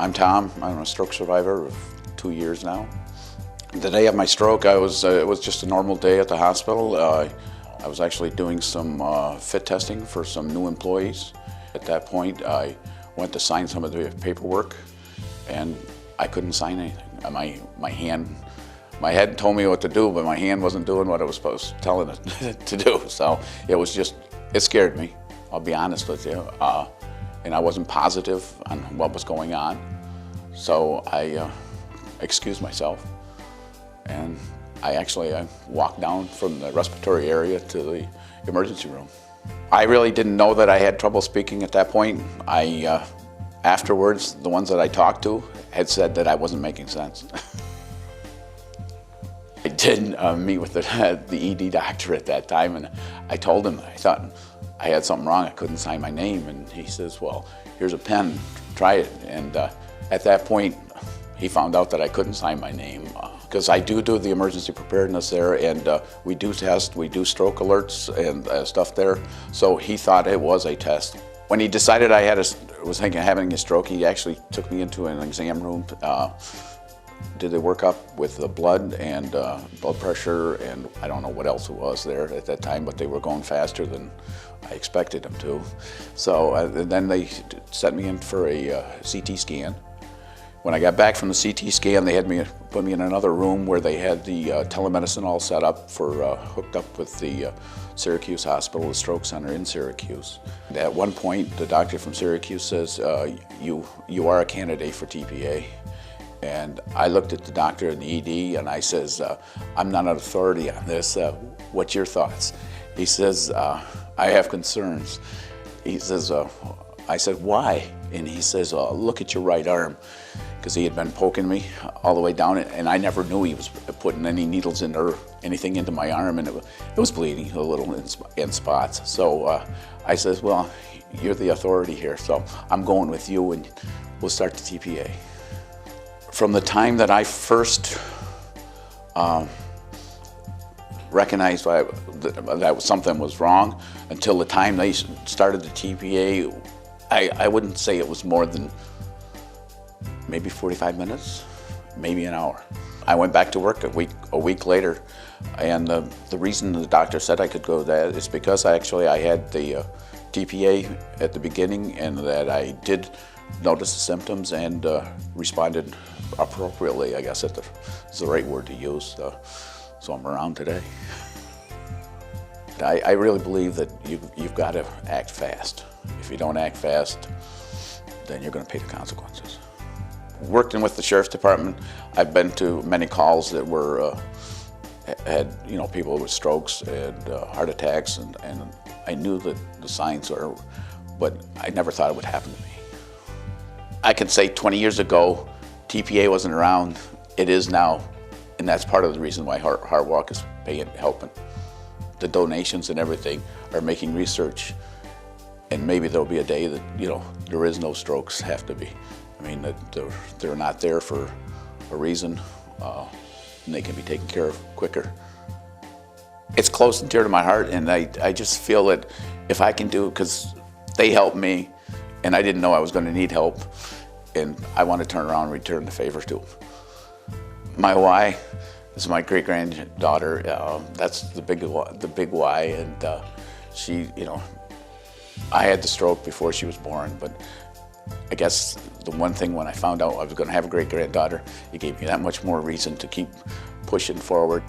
I'm Tom. I'm a stroke survivor of 2 years now. The day of my stroke, it was just a normal day at the hospital. I was actually doing some fit testing for some new employees. At that point, I went to sign some of the paperwork, and I couldn't sign anything. My head told me what to do, but my hand wasn't doing what it was telling it to do. So it scared me, I'll be honest with you. And I wasn't positive on what was going on. So I excused myself, and I walked down from the respiratory area to the emergency room. I really didn't know that I had trouble speaking at that point. Afterwards, the ones that I talked to had said that I wasn't making sense. I did meet with the ED doctor at that time, and I told him that I thought I had something wrong. I couldn't sign my name, and he says, well, here's a pen, try it. And at that point, he found out that I couldn't sign my name, because I do the emergency preparedness there, and we do test, we do stroke alerts and stuff there. So he thought it was a test. When he decided I was thinking of having a stroke, he actually took me into an exam room, did the workup with the blood and blood pressure, and I don't know what else it was there at that time, but they were going faster than I expected them to. So then they sent me in for a CT scan. When I got back from the CT scan, they had put me in another room where they had the telemedicine all set up for hooked up with the Syracuse Hospital, the stroke center in Syracuse. At one point, the doctor from Syracuse says, you are a candidate for TPA. And I looked at the doctor and the ED, and I says, I'm not an authority on this. What's your thoughts? He says, I have concerns. He says, I said, why? And he says, look at your right arm, because he had been poking me all the way down, and I never knew he was putting any needles in or anything into my arm, and it was bleeding a little in spots. So I says, well, you're the authority here, so I'm going with you, and we'll start the TPA. From the time that I first recognized that something was wrong until the time they started the TPA, I wouldn't say it was more than maybe 45 minutes, maybe an hour. I went back to work a week later, and the reason the doctor said I could go there is because I had the TPA at the beginning, and that I did notice the symptoms and responded appropriately, I guess is the right word to use. So I'm around today. I really believe that you've got to act fast. If you don't act fast, then you're going to pay the consequences. Working with the Sheriff's Department, I've been to many calls that had people with strokes and heart attacks, and I knew that the signs were, but I never thought it would happen to me. I can say 20 years ago, TPA wasn't around. It is now, and that's part of the reason why Heart Walk is helping. The donations and everything are making research, and maybe there'll be a day that there is no strokes have to be. I mean, that they're not there for a reason, and they can be taken care of quicker. It's close and dear to my heart, and I just feel that if I can do it, because they helped me, and I didn't know I was going to need help, and I want to turn around and return the favor to them. My why is my great-granddaughter. That's the big why, and she, I had the stroke before she was born, but I guess the one thing when I found out I was going to have a great-granddaughter, it gave me that much more reason to keep pushing forward.